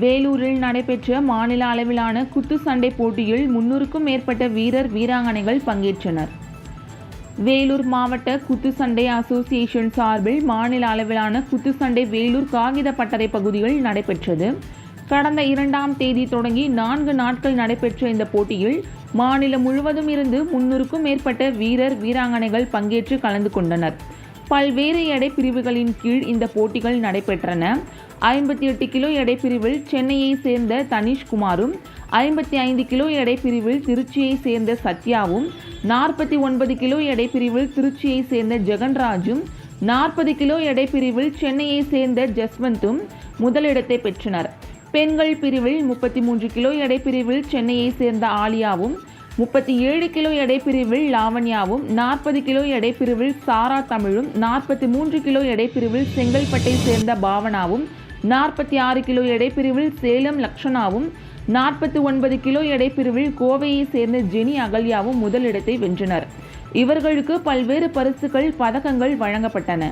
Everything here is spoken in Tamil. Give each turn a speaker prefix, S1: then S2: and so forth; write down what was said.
S1: வேலூரில் நடைபெற்ற மாநில அளவிலான குத்துச்சண்டை போட்டியில் 300க்கும் மேற்பட்ட வீரர் வீராங்கனைகள் பங்கேற்றனர். வேலூர் மாவட்ட குத்துச்சண்டை அசோசியேஷன் சார்பில் மாநில அளவிலான குத்துச்சண்டை வேலூர் காகித பட்டறை பகுதியில் நடைபெற்றது. கடந்த 2ஆம் தேதி தொடங்கி 4 நாட்கள் நடைபெற்ற இந்த போட்டியில் மாநிலம் முழுவதும் இருந்து 300க்கும் மேற்பட்ட வீரர் வீராங்கனைகள் பங்கேற்று கலந்து கொண்டனர். பல்வேறு எடை பிரிவுகளின் கீழ் இந்த போட்டிகள் நடைபெற்றன. 58 கிலோ எடை பிரிவில் சென்னையை சேர்ந்த தனிஷ்குமாரும், 55 கிலோ எடை பிரிவில் திருச்சியை சேர்ந்த சத்யாவும், 49 கிலோ எடை பிரிவில் திருச்சியை சேர்ந்த ஜெகன்ராஜும், 40 கிலோ எடை பிரிவில் சென்னையை சேர்ந்த ஜஸ்வந்தும் முதலிடத்தை பெற்றனர். பெண்கள் பிரிவில் 33 கிலோ எடை பிரிவில் சென்னையை சேர்ந்த ஆலியாவும், 37 கிலோ எடை பிரிவில் லாவண்யாவும், 40 கிலோ எடை பிரிவில் சாரா தமிழும், 43 கிலோ எடை பிரிவில் செங்கல்பட்டை சேர்ந்த பாவனாவும், 46 கிலோ எடை பிரிவில் சேலம் லக்ஷனாவும், 49 கிலோ எடை பிரிவில் கோவையை சேர்ந்த ஜெனி அகல்யாவும் முதலிடத்தை வென்றனர். இவர்களுக்கு பல்வேறு பரிசுகள், பதக்கங்கள் வழங்கப்பட்டன.